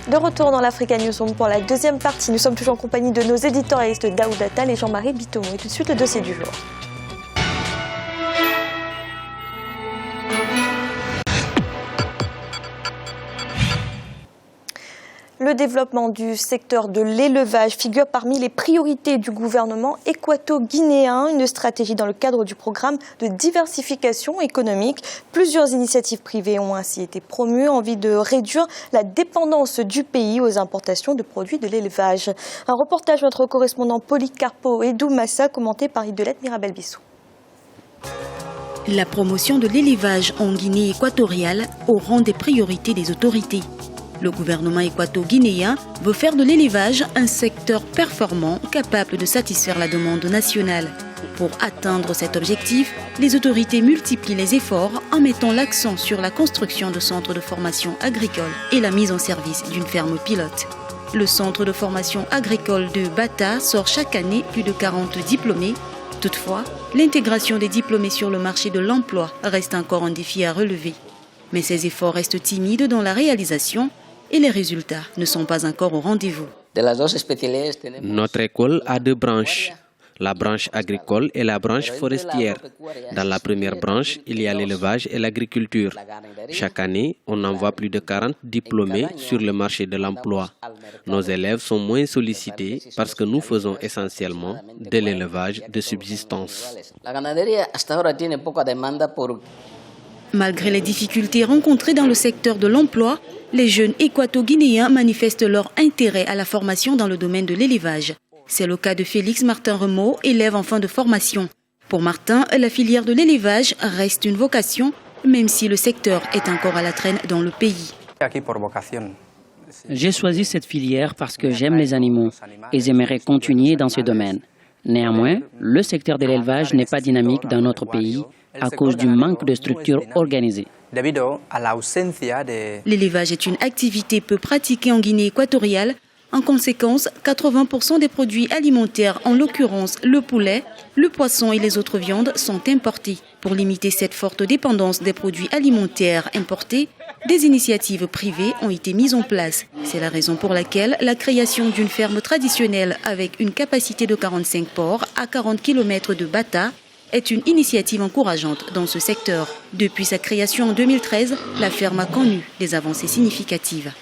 De retour dans l'Africa Newsroom pour la deuxième partie. Nous sommes toujours en compagnie de nos éditorialistes Daoud Attal et Jean-Marie Bitomo. Et tout de suite, le dossier du jour. Le développement du secteur de l'élevage figure parmi les priorités du gouvernement équato-guinéen, une stratégie dans le cadre du programme de diversification économique. Plusieurs initiatives privées ont ainsi été promues en vue de réduire la dépendance du pays aux importations de produits de l'élevage. Un reportage de notre correspondant Polycarpo Edoumassa, commenté par Idolette Mirabel-Bissou. La promotion de l'élevage en Guinée équatoriale au rang des priorités des autorités. Le gouvernement équato-guinéen veut faire de l'élevage un secteur performant capable de satisfaire la demande nationale. Pour atteindre cet objectif, les autorités multiplient les efforts en mettant l'accent sur la construction de centres de formation agricole et la mise en service d'une ferme pilote. Le centre de formation agricole de Bata sort chaque année plus de 40 diplômés. Toutefois, l'intégration des diplômés sur le marché de l'emploi reste encore un défi à relever. Mais ces efforts restent timides dans la réalisation et les résultats ne sont pas encore au rendez-vous. Notre école a deux branches, la branche agricole et la branche forestière. Dans la première branche, il y a l'élevage et l'agriculture. Chaque année, on envoie plus de 40 diplômés sur le marché de l'emploi. Nos élèves sont moins sollicités parce que nous faisons essentiellement de l'élevage de subsistance. Malgré les difficultés rencontrées dans le secteur de l'emploi, les jeunes équato-guinéens manifestent leur intérêt à la formation dans le domaine de l'élevage. C'est le cas de Félix Martin Remo, élève en fin de formation. Pour Martin, la filière de l'élevage reste une vocation, même si le secteur est encore à la traîne dans le pays. J'ai choisi cette filière parce que j'aime les animaux et j'aimerais continuer dans ce domaine. Néanmoins, le secteur de l'élevage n'est pas dynamique dans notre pays à cause du manque de structures organisées. L'élevage est une activité peu pratiquée en Guinée équatoriale. En conséquence, 80% des produits alimentaires, en l'occurrence le poulet, le poisson et les autres viandes, sont importés. Pour limiter cette forte dépendance des produits alimentaires importés, des initiatives privées ont été mises en place. C'est la raison pour laquelle la création d'une ferme traditionnelle avec une capacité de 45 porcs à 40 km de Bata est une initiative encourageante dans ce secteur. Depuis sa création en 2013, la ferme a connu des avancées significatives.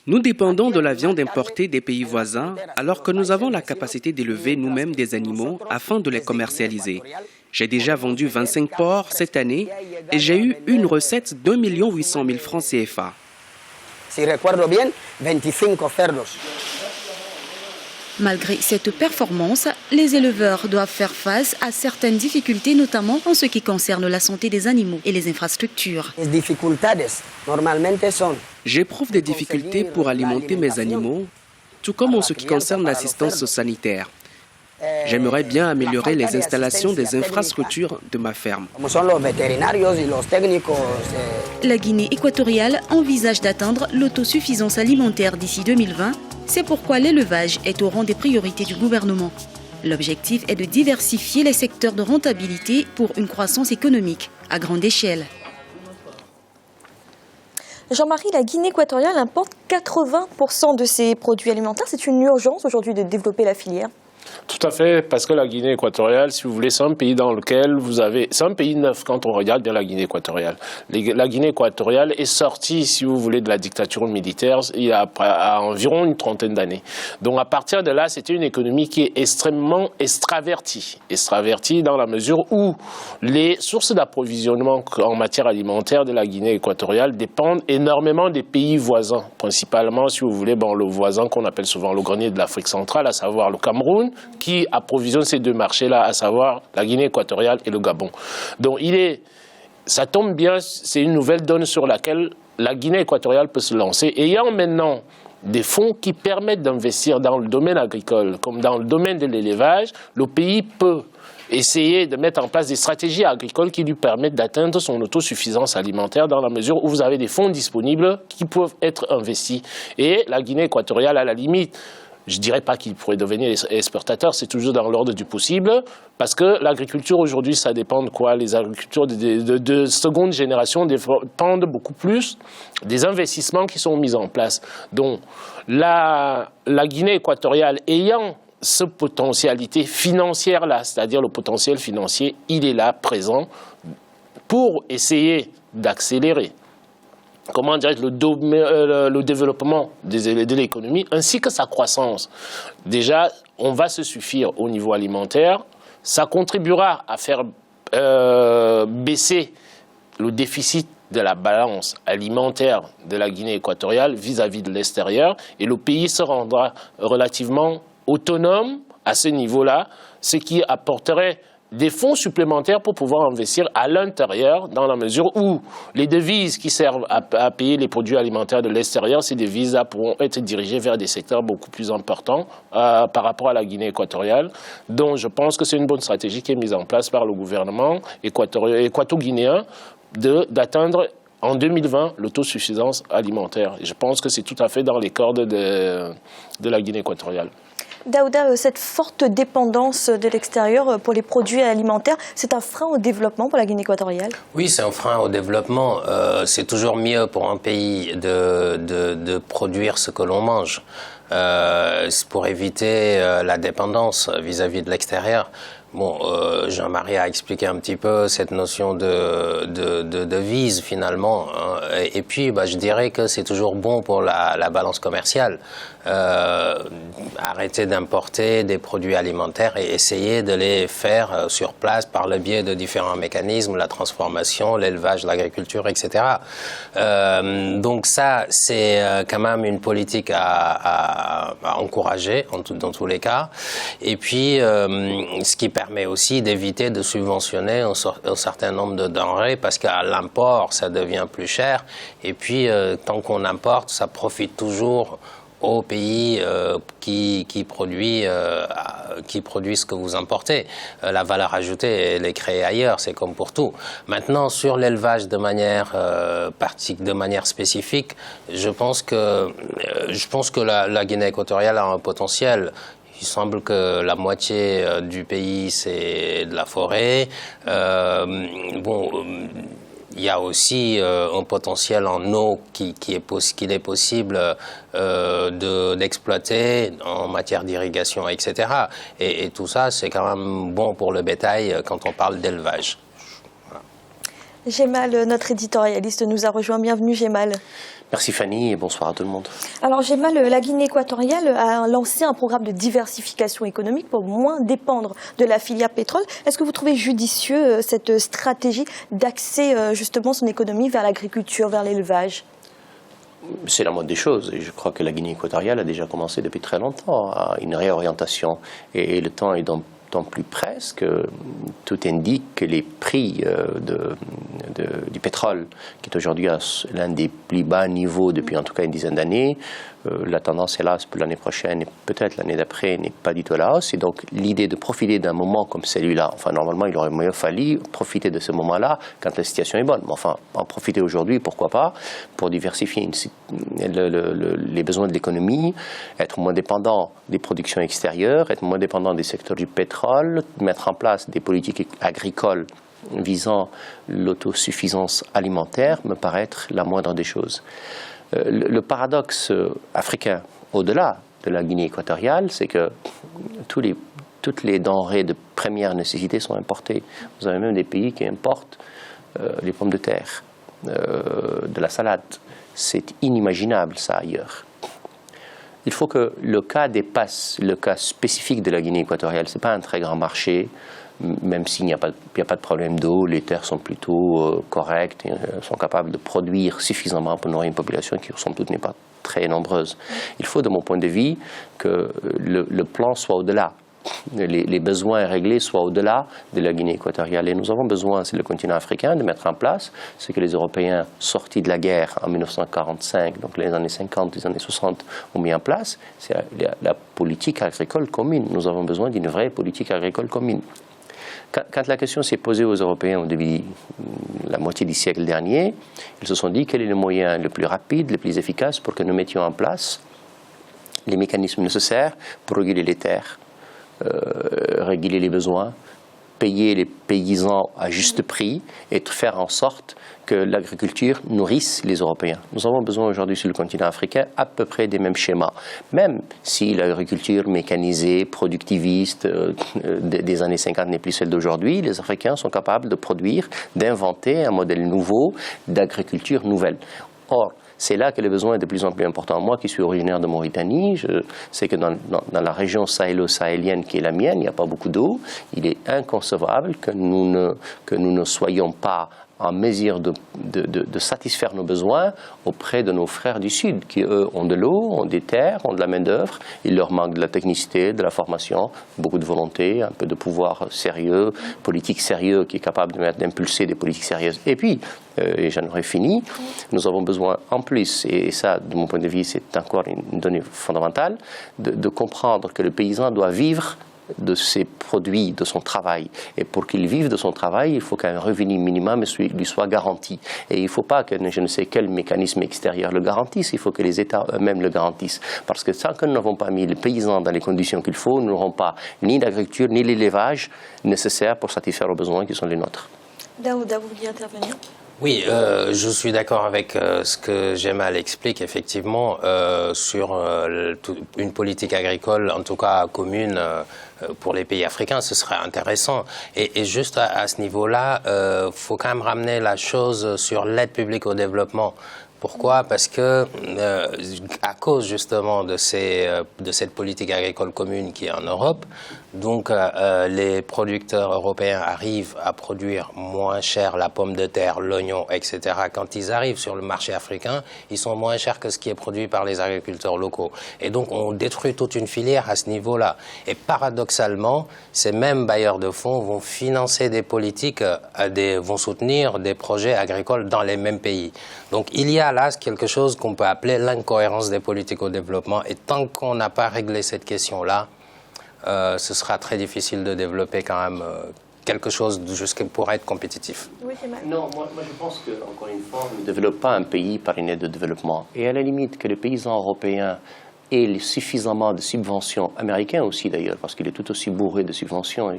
Nous dépendons de la viande importée des pays voisins alors que nous avons la capacité d'élever nous-mêmes des animaux afin de les commercialiser. J'ai déjà vendu 25 porcs cette année et j'ai eu une recette d'1 800 000 francs CFA. Malgré cette performance, les éleveurs doivent faire face à certaines difficultés, notamment en ce qui concerne la santé des animaux et les infrastructures. J'éprouve des difficultés pour alimenter mes animaux, tout comme en ce qui concerne l'assistance sanitaire. J'aimerais bien améliorer les installations des infrastructures de ma ferme. La Guinée équatoriale envisage d'atteindre l'autosuffisance alimentaire d'ici 2020. C'est pourquoi l'élevage est au rang des priorités du gouvernement. L'objectif est de diversifier les secteurs de rentabilité pour une croissance économique à grande échelle. Jean-Marie, la Guinée équatoriale importe 80% de ses produits alimentaires. C'est une urgence aujourd'hui de développer la filière. Tout à fait, parce que la Guinée équatoriale, si vous voulez, c'est un pays dans lequel vous avez... C'est un pays neuf quand on regarde bien la Guinée équatoriale. La Guinée équatoriale est sortie, si vous voulez, de la dictature militaire il y a environ une trentaine d'années. Donc à partir de là, c'était une économie qui est extrêmement extravertie. Extravertie dans la mesure où les sources d'approvisionnement en matière alimentaire de la Guinée équatoriale dépendent énormément des pays voisins. Principalement, si vous voulez, le voisin qu'on appelle souvent le grenier de l'Afrique centrale, à savoir le Cameroun, qui approvisionne ces deux marchés-là, à savoir la Guinée équatoriale et le Gabon. Donc ça tombe bien, c'est une nouvelle donne sur laquelle la Guinée équatoriale peut se lancer. Et ayant maintenant des fonds qui permettent d'investir dans le domaine agricole, comme dans le domaine de l'élevage, le pays peut essayer de mettre en place des stratégies agricoles qui lui permettent d'atteindre son autosuffisance alimentaire dans la mesure où vous avez des fonds disponibles qui peuvent être investis. Et la Guinée équatoriale, à la limite, Je ne dirais pas qu'ils pourraient devenir exportateurs, c'est toujours dans l'ordre du possible, parce que l'agriculture aujourd'hui, ça dépend de quoi? Les agricultures de seconde génération dépendent beaucoup plus des investissements qui sont mis en place. Donc la Guinée équatoriale ayant cette potentialité financière-là, c'est-à-dire le potentiel financier, il est là, présent, pour essayer d'accélérer comment dire, le développement de l'économie ainsi que sa croissance. Déjà, on va se suffire au niveau alimentaire. Ça contribuera à faire baisser le déficit de la balance alimentaire de la Guinée équatoriale vis-à-vis de l'extérieur et le pays se rendra relativement autonome à ce niveau-là, ce qui apporterait des fonds supplémentaires pour pouvoir investir à l'intérieur, dans la mesure où les devises qui servent à payer les produits alimentaires de l'extérieur, ces devises-là pourront être dirigées vers des secteurs beaucoup plus importants par rapport à la Guinée équatoriale. Donc je pense que c'est une bonne stratégie qui est mise en place par le gouvernement équato-guinéen d'atteindre en 2020 l'autosuffisance alimentaire. Et je pense que c'est tout à fait dans les cordes de la Guinée équatoriale. Daouda, cette forte dépendance de l'extérieur pour les produits alimentaires, c'est un frein au développement pour la Guinée équatoriale? Oui, c'est un frein au développement. C'est toujours mieux pour un pays de produire ce que l'on mange. Pour éviter la dépendance vis-à-vis de l'extérieur. Bon, Jean-Marie a expliqué un petit peu cette notion de devise finalement. Et puis, je dirais que c'est toujours bon pour la balance commerciale. Arrêter d'importer des produits alimentaires et essayer de les faire sur place par le biais de différents mécanismes, la transformation, l'élevage, l'agriculture, etc. Donc ça, c'est quand même une politique à encourager dans tous les cas. Et puis, ce qui permet aussi d'éviter de subventionner un certain nombre de denrées parce qu'à l'import, ça devient plus cher. Et puis, tant qu'on importe, ça profite toujours au pays qui produit ce que vous importez. La valeur ajoutée, elle est créée ailleurs, c'est comme pour tout. Maintenant, sur l'élevage de manière spécifique, je pense que la Guinée équatoriale a un potentiel. Il semble que la moitié du pays, c'est de la forêt. Il y a aussi un potentiel en eau qu'il est possible d'exploiter en matière d'irrigation, etc. Et tout ça, c'est quand même bon pour le bétail quand on parle d'élevage. Voilà. Gémal, notre éditorialiste, nous a rejoint. Bienvenue, Gémal. Merci Fanny et bonsoir à tout le monde. Alors Gémal, la Guinée équatoriale a lancé un programme de diversification économique pour moins dépendre de la filière pétrole. Est-ce que vous trouvez judicieux cette stratégie d'axer justement son économie vers l'agriculture, vers l'élevage? C'est la moindre des choses et je crois que la Guinée équatoriale a déjà commencé depuis très longtemps à une réorientation et le temps est d'autant plus presque. Tout indique que les prix du pétrole, qui est aujourd'hui à l'un des plus bas niveaux depuis en tout cas une dizaine d'années, la tendance, hélas, pour l'année prochaine et peut-être l'année d'après n'est pas du tout à la hausse. Et donc l'idée de profiter d'un moment comme celui-là, enfin normalement il aurait mieux fallu profiter de ce moment-là quand la situation est bonne. Mais enfin, en profiter aujourd'hui, pourquoi pas, pour diversifier les besoins de l'économie, être moins dépendant des productions extérieures, être moins dépendant des secteurs du pétrole, mettre en place des politiques agricoles visant l'autosuffisance alimentaire me paraît être la moindre des choses. Le paradoxe africain, au-delà de la Guinée équatoriale, c'est que toutes les denrées de première nécessité sont importées. Vous avez même des pays qui importent les pommes de terre, de la salade. C'est inimaginable, ça, ailleurs. Il faut que le cas dépasse le cas spécifique de la Guinée équatoriale. Ce n'est pas un très grand marché, même s'il n'y a pas de problème d'eau, les terres sont plutôt correctes, sont capables de produire suffisamment pour nourrir une population qui, somme toute, n'est pas très nombreuse. Il faut, de mon point de vue, que le plan soit au-delà. Les besoins réglés soient au-delà de la Guinée équatoriale. Et nous avons besoin, c'est le continent africain, de mettre en place ce que les Européens sortis de la guerre en 1945, donc les années 50, les années 60, ont mis en place, c'est la politique agricole commune. Nous avons besoin d'une vraie politique agricole commune. Quand la question s'est posée aux Européens au début de la moitié du siècle dernier, ils se sont dit quel est le moyen le plus rapide, le plus efficace pour que nous mettions en place les mécanismes nécessaires pour réguler les terres, réguler les besoins, payer les paysans à juste prix et faire en sorte que l'agriculture nourrisse les Européens. Nous avons besoin aujourd'hui sur le continent africain à peu près des mêmes schémas. Même si l'agriculture mécanisée, productiviste des années 50 n'est plus celle d'aujourd'hui, les Africains sont capables de produire, d'inventer un modèle nouveau d'agriculture nouvelle. Or, c'est là que le besoin est de plus en plus important. Moi qui suis originaire de Mauritanie, je sais que dans la région sahélo-sahélienne qui est la mienne, il n'y a pas beaucoup d'eau. Il est inconcevable que nous ne soyons pas en mesure de satisfaire nos besoins auprès de nos frères du Sud, qui eux ont de l'eau, ont des terres, ont de la main-d'œuvre. Il leur manque de la technicité, de la formation, beaucoup de volonté, un peu de pouvoir sérieux, politique sérieux qui est capable d'impulser des politiques sérieuses. Et puis, et j'en aurais fini, nous avons besoin en plus, et ça, de mon point de vue, c'est encore une donnée fondamentale, de comprendre que le paysan doit vivre de ses produits, de son travail. Et pour qu'il vive de son travail, il faut qu'un revenu minimum lui soit garanti. Et il ne faut pas que je ne sais quel mécanisme extérieur le garantisse, il faut que les États eux-mêmes le garantissent. Parce que tant que nous n'avons pas mis les paysans dans les conditions qu'il faut, nous n'aurons pas ni l'agriculture, ni l'élevage nécessaires pour satisfaire aux besoins qui sont les nôtres. Daouda, vous vouliez intervenir ? Oui, je suis d'accord avec ce que Jemal explique, effectivement, sur une politique agricole, en tout cas commune, pour les pays africains, ce serait intéressant. Et juste à ce niveau-là, faut quand même ramener la chose sur l'aide publique au développement. Pourquoi ? Parce que, à cause justement de cette politique agricole commune qui est en Europe, donc les producteurs européens arrivent à produire moins cher la pomme de terre, l'oignon, etc. Quand ils arrivent sur le marché africain, ils sont moins chers que ce qui est produit par les agriculteurs locaux. Et donc on détruit toute une filière à ce niveau-là. Et paradoxalement, ces mêmes bailleurs de fonds vont financer des politiques, vont soutenir des projets agricoles dans les mêmes pays. Donc il y a là quelque chose qu'on peut appeler l'incohérence des politiques au développement. Et tant qu'on n'a pas réglé cette question-là, ce sera très difficile de développer quand même quelque chose pour être compétitif. Oui, c'est mal. Non, moi je pense qu'encore une fois, on ne développe pas un pays par une aide de développement. Et à la limite que les paysans européens aient suffisamment de subventions, américains aussi d'ailleurs, parce qu'il est tout aussi bourré de subventions,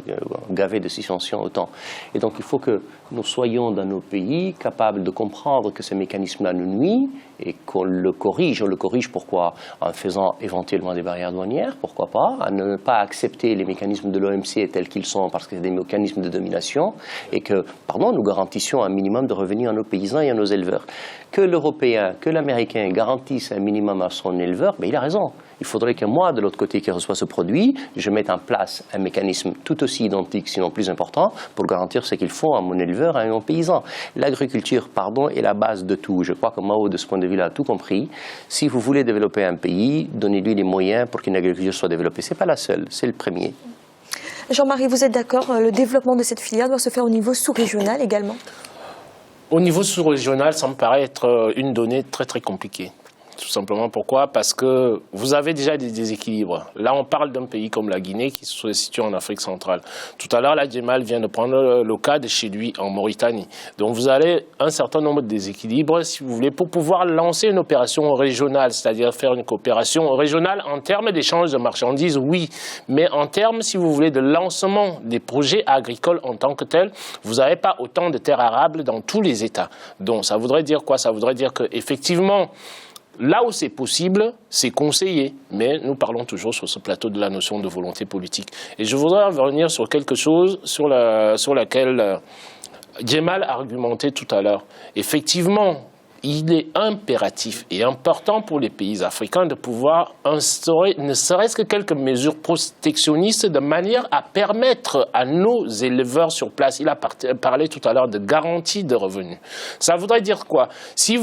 gavé de subventions autant. Et donc il faut que nous soyons dans nos pays capables de comprendre que ce mécanisme-là nous nuit et qu'on le corrige. On le corrige pourquoi ? En faisant éventuellement des barrières douanières, pourquoi pas ? À ne pas accepter les mécanismes de l'OMC tels qu'ils sont parce que c'est des mécanismes de domination et que, nous garantissions un minimum de revenus à nos paysans et à nos éleveurs. Que l'Européen, que l'Américain garantisse un minimum à son éleveur, il a raison. Il faudrait que moi, de l'autre côté qui reçoit ce produit, je mette en place un mécanisme tout aussi identique, sinon plus important, pour garantir ce qu'il faut à mon éleveur et à mon paysan. L'agriculture, est la base de tout. Je crois que Mao, de ce point de vue-là, a tout compris. Si vous voulez développer un pays, donnez-lui les moyens pour qu'une agriculture soit développée. Ce n'est pas la seule, c'est le premier. Jean-Marie, vous êtes d'accord, le développement de cette filière doit se faire au niveau sous-régional également ? Au niveau sous-régional, ça me paraît être une donnée très très compliquée. Tout simplement pourquoi ? Parce que vous avez déjà des déséquilibres. Là, on parle d'un pays comme la Guinée qui se situe en Afrique centrale. Tout à l'heure, Jemal vient de prendre le cas de chez lui en Mauritanie. Donc, vous avez un certain nombre de déséquilibres, si vous voulez, pour pouvoir lancer une opération régionale, c'est-à-dire faire une coopération régionale en termes d'échange de marchandises, oui. Mais en termes, si vous voulez, de lancement des projets agricoles en tant que tels, vous n'avez pas autant de terres arables dans tous les États. Donc, ça voudrait dire quoi ? Ça voudrait dire qu'effectivement, là où c'est possible, c'est conseillé. Mais nous parlons toujours sur ce plateau de la notion de volonté politique. Et je voudrais revenir sur quelque chose sur laquelle Jemal a argumenté tout à l'heure. Effectivement, il est impératif et important pour les pays africains de pouvoir instaurer ne serait-ce que quelques mesures protectionnistes de manière à permettre à nos éleveurs sur place, il a parlé tout à l'heure de garantie de revenus. Ça voudrait dire quoi? Si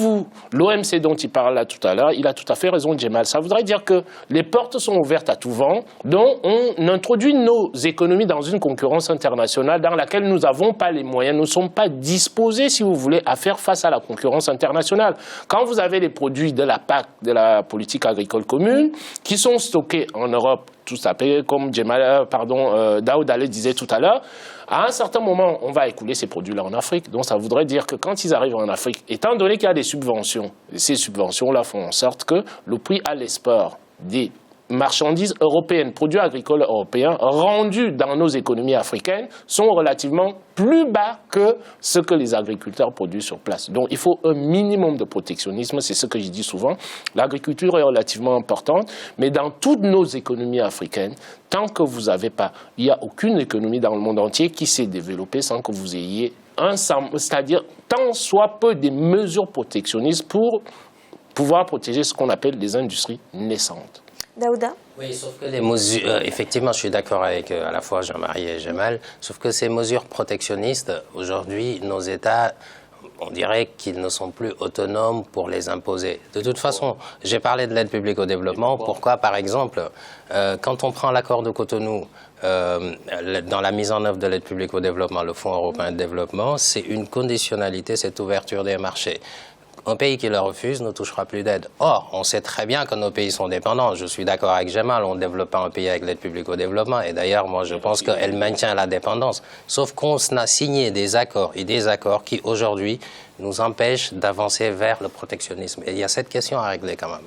l'OMC dont il parle là tout à l'heure, il a tout à fait raison, Jemal, ça voudrait dire que les portes sont ouvertes à tout vent, donc on introduit nos économies dans une concurrence internationale dans laquelle nous n'avons pas les moyens, nous ne sommes pas disposés, si vous voulez, à faire face à la concurrence internationale. Quand vous avez les produits de la PAC, de la politique agricole commune, qui sont stockés en Europe, tout à fait comme Daouda le disait tout à l'heure, à un certain moment, on va écouler ces produits-là en Afrique. Donc ça voudrait dire que quand ils arrivent en Afrique, étant donné qu'il y a des subventions, ces subventions-là font en sorte que le prix à l'export des marchandises européennes, produits agricoles européens rendus dans nos économies africaines sont relativement plus bas que ce que les agriculteurs produisent sur place. Donc il faut un minimum de protectionnisme, c'est ce que je dis souvent. L'agriculture est relativement importante, mais dans toutes nos économies africaines, tant que vous n'avez pas, il n'y a aucune économie dans le monde entier qui s'est développée sans que vous ayez c'est-à-dire tant soit peu des mesures protectionnistes pour pouvoir protéger ce qu'on appelle les industries naissantes. Daouda? Oui, sauf que les mesures, effectivement, je suis d'accord avec à la fois Jean-Marie et Gemal, sauf que ces mesures protectionnistes, aujourd'hui, nos États, on dirait qu'ils ne sont plus autonomes pour les imposer. De toute façon, j'ai parlé de l'aide publique au développement. Pourquoi, par exemple, quand on prend l'accord de Cotonou, dans la mise en œuvre de l'aide publique au développement, le Fonds européen de développement, c'est une conditionnalité, cette ouverture des marchés. Un pays qui le refuse ne touchera plus d'aide. Or, on sait très bien que nos pays sont dépendants. Je suis d'accord avec Gemal, on ne développe pas un pays avec l'aide publique au développement. Et d'ailleurs, moi, je pense qu'elle maintient la dépendance. Sauf qu'on a signé des accords et des accords qui, aujourd'hui, nous empêchent d'avancer vers le protectionnisme. Et il y a cette question à régler quand même.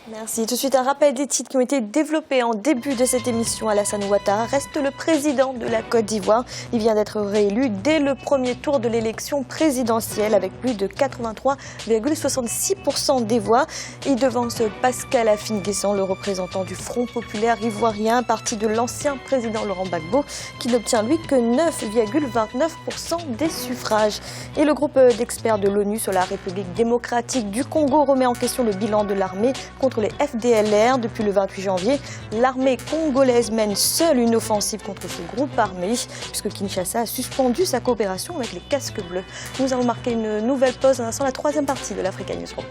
Merci. Tout de suite, un rappel des titres qui ont été développés en début de cette émission. Alassane Ouattara reste le président de la Côte d'Ivoire. Il vient d'être réélu dès le premier tour de l'élection présidentielle avec plus de 83,66% des voix. Il devance Pascal Afine-Guessant, le représentant du Front populaire ivoirien, parti de l'ancien président Laurent Gbagbo, qui n'obtient lui que 9,29% des suffrages. Et le groupe d'experts de l'ONU sur la République démocratique du Congo remet en question le bilan de l'armée contre les FDLR. Depuis le 28 janvier, l'armée congolaise mène seule une offensive contre ce groupe armé, puisque Kinshasa a suspendu sa coopération avec les casques bleus. Nous allons marquer une nouvelle pause. Un instant, la troisième partie de l'Africa News Pro.